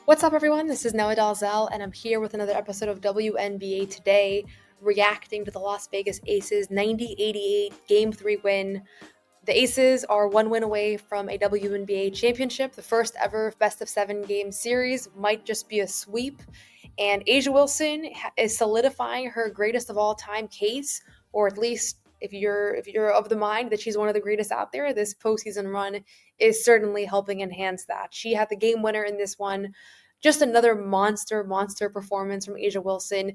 What's up, everyone? This is Noa Dalzell, and I'm here with another episode of WNBA Today, reacting to the Las Vegas Aces 90-88 Game 3 win. The Aces are one win away from a WNBA championship. The first ever best of 7 game series might just be a sweep. And Asia Wilson is solidifying her greatest of all time case, or at least if you're of the mind that she's one of the greatest out there, this postseason run is certainly helping enhance that. She had the game winner in this one. Just another monster performance from Asia Wilson.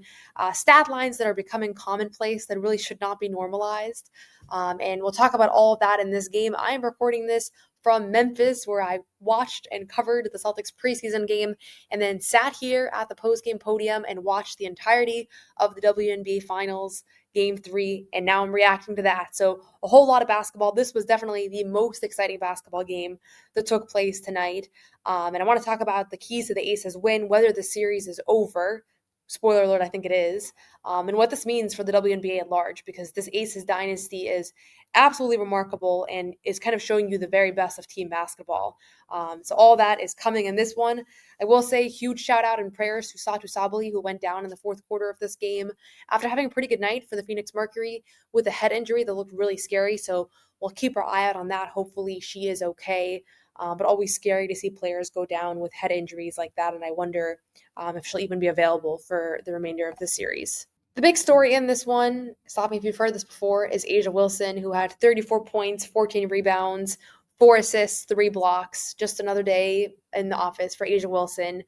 Stat lines that are becoming commonplace that really should not be normalized. And we'll talk about all of that in this game. I am recording this from Memphis, where I watched and covered the Celtics preseason game, and then sat here at the post-game podium and watched the entirety of the WNBA Finals Game 3, and now I'm reacting to that. So a whole lot of basketball. This was definitely the most exciting basketball game that took place tonight. And I want to talk about the keys to the Aces win, whether the series is over. Spoiler alert, I think it is. And what this means for the WNBA at large, because this Aces dynasty is absolutely remarkable and is kind of showing you the very best of team basketball. So all that is coming in this one. I will say huge shout out and prayers to Satu Sabali, who went down in the fourth quarter of this game after having a pretty good night for the Phoenix Mercury with a head injury that looked really scary. So we'll keep our eye out on that. Hopefully she is okay. But always scary to see players go down with head injuries like that. And I wonder if she'll even be available for the remainder of the series. The big story in this one, stop me if you've heard this before, is Asia Wilson, who had 34 points, 14 rebounds, 4 assists, 3 blocks. Just another day in the office for Asia Wilson.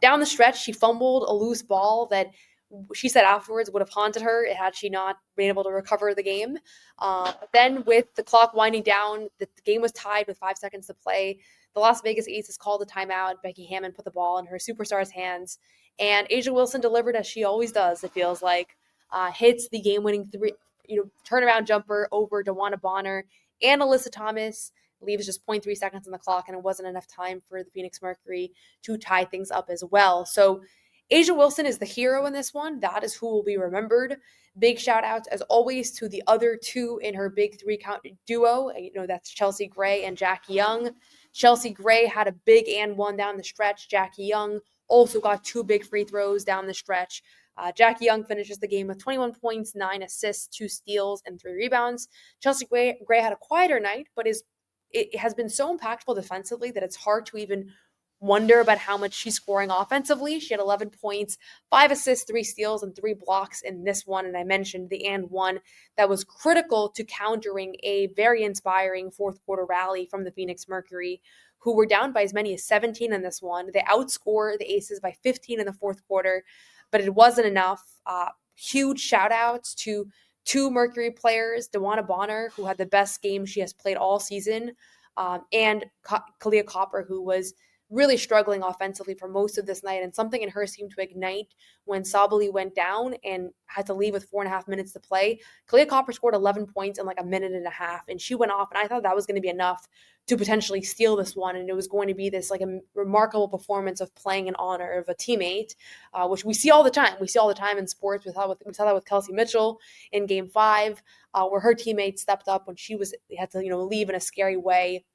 Down the stretch, she fumbled a loose ball that she said afterwards would have haunted her had she not been able to recover the game. But then with the clock winding down, the game was tied with 5 seconds to play. The Las Vegas Aces called a timeout. Becky Hammon put the ball in her superstar's hands, and Asia Wilson delivered as she always does. It feels like hits the game-winning turnaround jumper over DeWanna Bonner and Alyssa Thomas. Leaves just 0.3 seconds on the clock, and it wasn't enough time for the Phoenix Mercury to tie things up as well. So Asia Wilson is the hero in this one. That is who will be remembered. Big shout outs, as always, to the other two in her big 3 count duo. That's Chelsea Gray and Jackie Young. Chelsea Gray had a big and one down the stretch. Jackie Young also got 2 big free throws down the stretch. Jackie Young finishes the game with 21 points, 9 assists, 2 steals, and 3 rebounds. Chelsea Gray had a quieter night, but it has been so impactful defensively that it's hard to even wonder about how much she's scoring offensively. She had 11 points, 5 assists, 3 steals, and 3 blocks in this one. And I mentioned the and one that was critical to countering a very inspiring fourth quarter rally from the Phoenix Mercury, who were down by as many as 17 in this one. They outscored the Aces by 15 in the fourth quarter, but it wasn't enough. Huge shout outs to 2 Mercury players, DeWanna Bonner, who had the best game she has played all season, and Kalia Copper, who was really struggling offensively for most of this night, and something in her seemed to ignite when Sabali went down and had to leave with 4.5 minutes to play. Kalia Copper scored 11 points in like a minute and a half, and she went off, and I thought that was going to be enough to potentially steal this one, and it was going to be this like a remarkable performance of playing in honor of a teammate, which we see all the time. We see all the time in sports. We saw that with Kelsey Mitchell in Game 5, where her teammate stepped up when she had to leave in a scary way.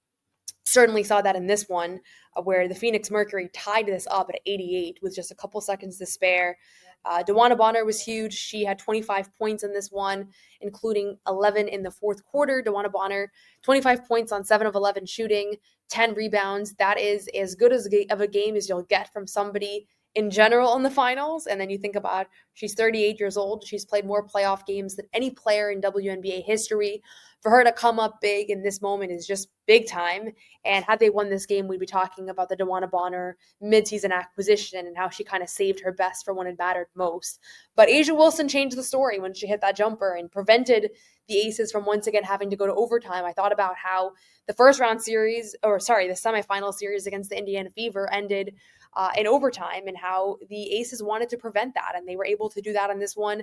Certainly saw that in this one, where the Phoenix Mercury tied this up at 88 with just a couple seconds to spare. DeWanna Bonner was huge. She had 25 points in this one, including 11 in the fourth quarter. DeWanna Bonner, 25 points on 7 of 11 shooting, 10 rebounds. That is as good of a game as you'll get from somebody in general in the finals. And then you think about she's 38 years old. She's played more playoff games than any player in WNBA history. For her to come up big in this moment is just big time. And had they won this game, we'd be talking about the DeWanna Bonner midseason acquisition and how she kind of saved her best for when it mattered most. But Asia Wilson changed the story when she hit that jumper and prevented the Aces from once again having to go to overtime. I thought about how the semifinal series against the Indiana Fever ended in overtime, and how the Aces wanted to prevent that. And they were able to do that on this one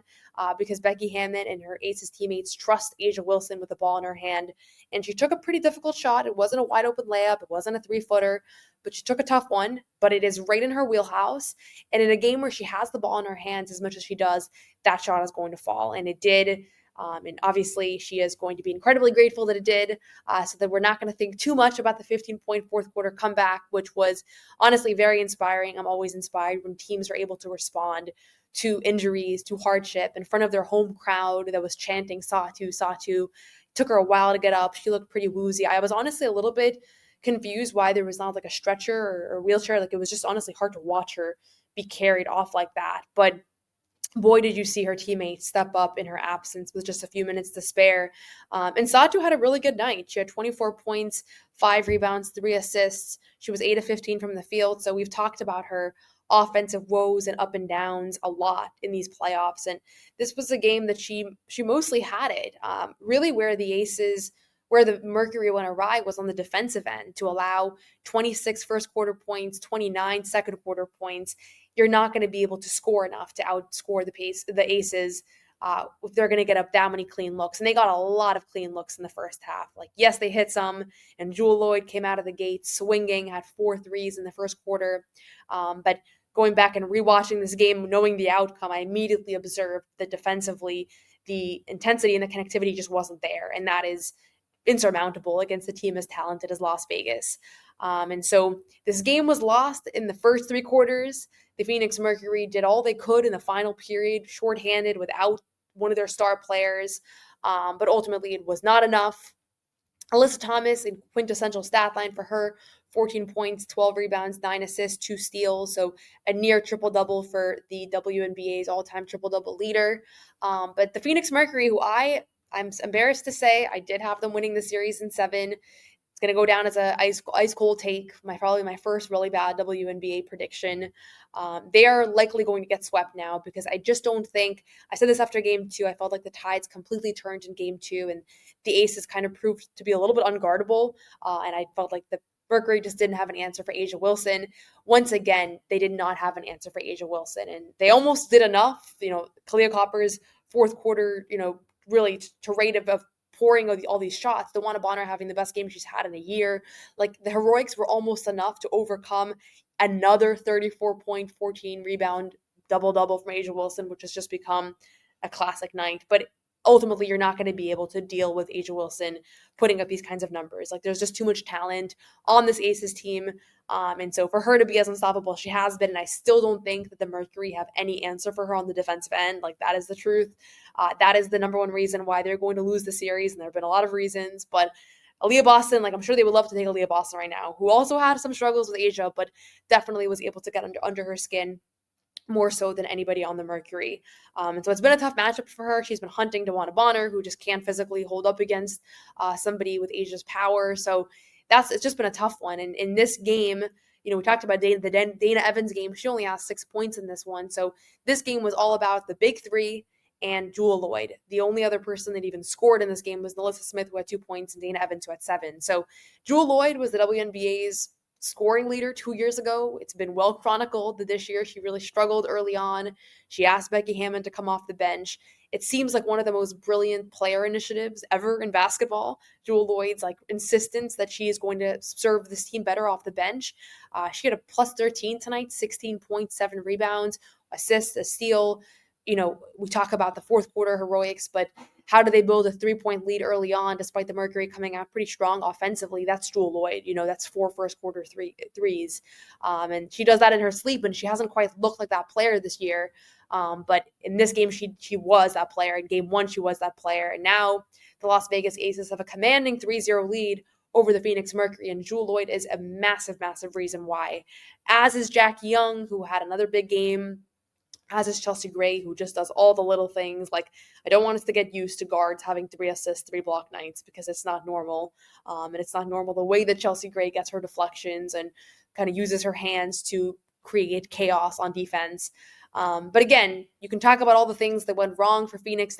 because Becky Hammon and her Aces teammates trust Asia Wilson with the ball in her hand. And she took a pretty difficult shot. It wasn't a wide open layup. It wasn't a 3-footer, but she took a tough one. But it is right in her wheelhouse. And in a game where she has the ball in her hands as much as she does, that shot is going to fall. And it did. And obviously, she is going to be incredibly grateful that it did, so that we're not going to think too much about the 15-point fourth quarter comeback, which was honestly very inspiring. I'm always inspired when teams are able to respond to injuries, to hardship in front of their home crowd that was chanting Satu, Satu. Took her a while to get up. She looked pretty woozy. I was honestly a little bit confused why there was not like a stretcher or wheelchair. Like, it was just honestly hard to watch her be carried off like that. But boy, did you see her teammates step up in her absence with just a few minutes to spare. And Satu had a really good night. She had 24 points, 5 rebounds, 3 assists. She was 8 of 15 from the field. So we've talked about her offensive woes and up and downs a lot in these playoffs. And this was a game that she mostly had it. Really where the Mercury went awry was on the defensive end to allow 26 first quarter points, 29 second quarter points. You're not going to be able to score enough to outscore the Aces if they're going to get up that many clean looks. And they got a lot of clean looks in the first half. Like, yes, they hit some, and Jewel Lloyd came out of the gate swinging, had 4 threes in the first quarter. But going back and rewatching this game, knowing the outcome, I immediately observed that defensively, the intensity and the connectivity just wasn't there. And that is insurmountable against a team as talented as Las Vegas. And so this game was lost in the first 3 quarters. The Phoenix Mercury did all they could in the final period, shorthanded without one of their star players. But ultimately, it was not enough. Alyssa Thomas, in quintessential stat line for her, 14 points, 12 rebounds, 9 assists, 2 steals. So a near triple-double for the WNBA's all-time triple-double leader. But the Phoenix Mercury, who I'm embarrassed to say, I did have them winning the series in 7. It's going to go down as a ice cold take, probably my first really bad WNBA prediction. They are likely going to get swept now because I just don't think, I said this after game 2, I felt like the tides completely turned in game 2 and the Aces kind of proved to be a little bit unguardable. And I felt like the Mercury just didn't have an answer for A'ja Wilson. Once again, they did not have an answer for A'ja Wilson, and they almost did enough. Kalia Copper's fourth quarter, really to rate of pouring all these shots. DeWanna Bonner having the best game she's had in a year. Like, the heroics were almost enough to overcome another 34-point, 14 rebound double-double from A'ja Wilson, which has just become a classic night. But ultimately, you're not going to be able to deal with A'ja Wilson putting up these kinds of numbers. Like, there's just too much talent on this Aces team. And so for her to be as unstoppable as she has been, and I still don't think that the Mercury have any answer for her on the defensive end. Like, that is the truth. That is the number one reason why they're going to lose the series. And there have been a lot of reasons, but Aaliyah Boston, I'm sure they would love to take Aaliyah Boston right now, who also had some struggles with A'ja, but definitely was able to get under her skin more so than anybody on the Mercury. And so it's been a tough matchup for her. She's been hunting DeWanna Bonner, who just can't physically hold up against somebody with A'ja's power. So it's just been a tough one. And in this game, we talked about the Dana Evans game. She only has 6 points in this one. So this game was all about the big 3 and Jewel Lloyd. The only other person that even scored in this game was Nalissa Smith, who had 2 points, and Dana Evans, who had 7. So Jewel Lloyd was the WNBA's scoring leader 2 years ago. It's been well chronicled that this year she really struggled early on. She asked Becky Hammon to come off the bench. It seems like one of the most brilliant player initiatives ever in basketball. Jewel Lloyd's insistence that she is going to serve this team better off the bench. She had a plus 13 tonight, 16.7 rebounds, assists, a steal. We talk about the fourth quarter heroics, but how do they build a 3-point lead early on despite the Mercury coming out pretty strong offensively? That's Jewel Lloyd. That's 4 first quarter threes. And she does that in her sleep, and she hasn't quite looked like that player this year. But in this game, she was that player. In game 1, she was that player. And now the Las Vegas Aces have a commanding 3-0 lead over the Phoenix Mercury, and Jewel Lloyd is a massive, massive reason why. As is Jackie Young, who had another big game. As is Chelsea Gray, who just does all the little things. I don't want us to get used to guards having 3 assists, 3 block nights, because it's not normal. And it's not normal the way that Chelsea Gray gets her deflections and kind of uses her hands to create chaos on defense. But again, you can talk about all the things that went wrong for Phoenix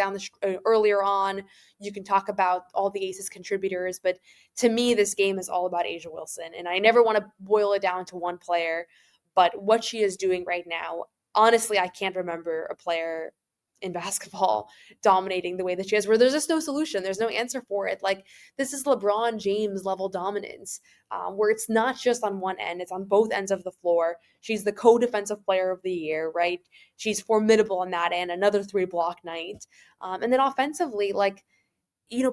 earlier on. You can talk about all the Aces contributors. But to me, this game is all about A'ja Wilson. And I never want to boil it down to one player. But what she is doing right now, honestly, I can't remember a player in basketball dominating the way that she is, where there's just no solution. There's no answer for it. Like, this is LeBron James level dominance, where it's not just on one end, it's on both ends of the floor. She's the co-defensive player of the year, right? She's formidable on that end, another 3-block night. And then offensively, like,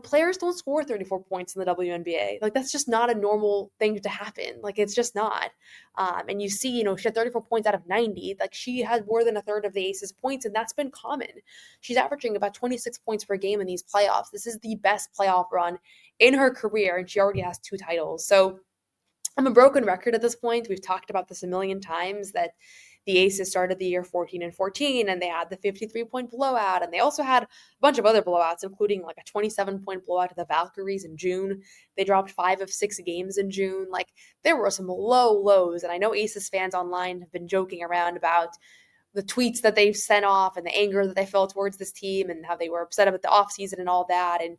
players don't score 34 points in the WNBA. Like, that's just not a normal thing to happen. Like, it's just not. And you see, she had 34 points out of 90. Like, she had more than a third of the Aces points, and that's been common. She's averaging about 26 points per game in these playoffs. This is the best playoff run in her career, and she already has 2 titles. So I'm a broken record at this point. We've talked about this a million times, that the Aces started the year 14-14, and they had the 53-point blowout, and they also had a bunch of other blowouts, including like a 27-point blowout to the Valkyries in June. They dropped 5 of 6 games in June. Like, there were some low lows, and I know Aces fans online have been joking around about the tweets that they've sent off and the anger that they felt towards this team and how they were upset about the offseason and all that. And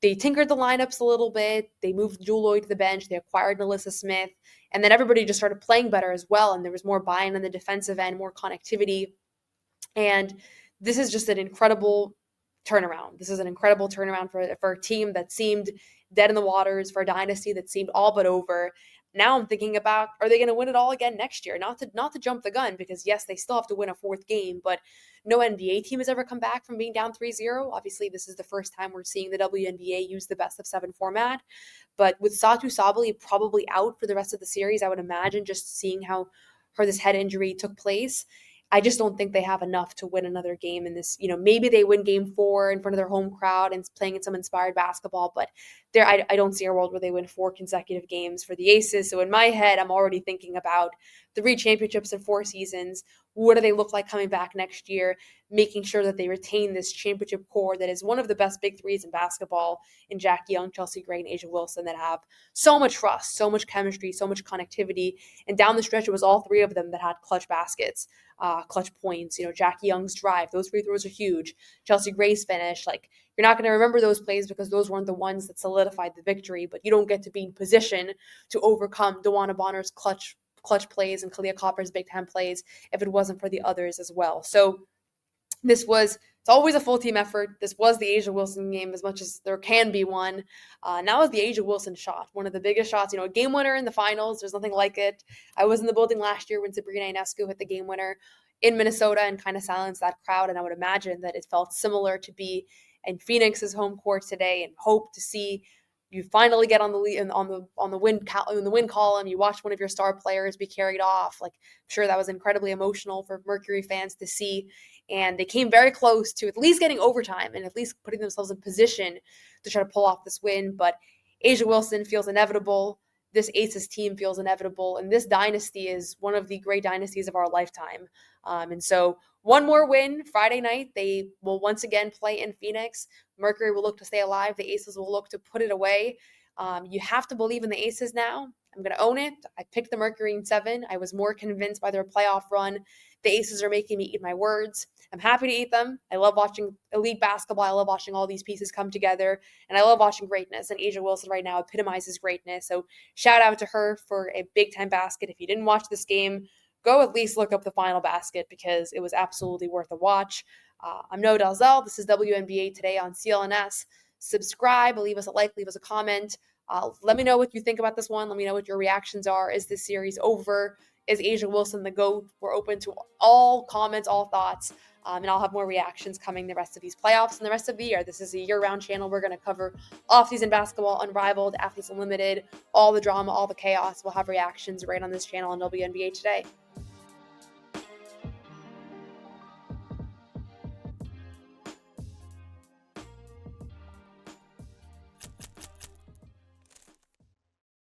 they tinkered the lineups a little bit. They moved Jewel Lloyd to the bench. They acquired Nalissa Smith. And then everybody just started playing better as well. And there was more buy-in on the defensive end, more connectivity. And this is just an incredible turnaround. This is an incredible turnaround for a team that seemed dead in the waters, for a dynasty that seemed all but over. Now I'm thinking about, are they going to win it all again next year? Not to jump the gun, because yes, they still have to win a 4th game, but no NBA team has ever come back from being down 3-0. Obviously, this is the first time we're seeing the WNBA use the best of 7 format. But with Satu Sabali probably out for the rest of the series, I would imagine, just seeing how this head injury took place, I just don't think they have enough to win another game in this. Maybe they win game 4 in front of their home crowd and playing in some inspired basketball, but I don't see a world where they win 4 consecutive games for the Aces. So in my head, I'm already thinking about 3 championships in 4 seasons. What do they look like coming back next year? Making sure that they retain this championship core that is one of the best big threes in basketball, in Jackie Young, Chelsea Gray, and A'ja Wilson, that have so much trust, so much chemistry, so much connectivity. And down the stretch, it was all 3 of them that had clutch baskets, clutch points. Jackie Young's drive, those free throws are huge. Chelsea Gray's finish, like, you're not going to remember those plays because those weren't the ones that solidified the victory, but you don't get to be in position to overcome DeWanna Bonner's clutch plays and Kalia Copper's big time plays if it wasn't for the others as well. So it's always a full team effort. This was the A'ja Wilson game, as much as there can be one. Now is the A'ja Wilson shot, one of the biggest shots, a game winner in the finals. There's nothing like it. I was in the building last year when Sabrina Ionescu hit the game winner in Minnesota and kind of silenced that crowd. And I would imagine that it felt similar to be in Phoenix's home court today, and hope to see you finally get on the lead on the win column. You watch one of your star players be carried off. Like, I'm sure that was incredibly emotional for Mercury fans to see. And they came very close to at least getting overtime and at least putting themselves in position to try to pull off this win. But A'ja Wilson feels inevitable. This Aces team feels inevitable. And this dynasty is one of the great dynasties of our lifetime. And so one more win Friday night. They will once again play in Phoenix. Mercury will look to stay alive. The Aces will look to put it away. You have to believe in the Aces now. I'm going to own it. I picked the Mercury in 7. I was more convinced by their playoff run. The Aces are making me eat my words. I'm happy to eat them. I love watching elite basketball. I love watching all these pieces come together. And I love watching greatness. And A'ja Wilson right now epitomizes greatness. So shout out to her for a big-time basket. If you didn't watch this game, go at least look up the final basket, because it was absolutely worth a watch. I'm Noa Dalzell. This is WNBA Today on CLNS. Subscribe, leave us a like, leave us a comment. Let me know what you think about this one. Let me know what your reactions are. Is this series over? Is A'ja Wilson the GOAT? We're open to all comments, all thoughts, and I'll have more reactions coming the rest of these playoffs and the rest of the year. This is a year-round channel. We're going to cover offseason basketball, Unrivaled, Athletes Unlimited, all the drama, all the chaos. We'll have reactions right on this channel on WNBA Today.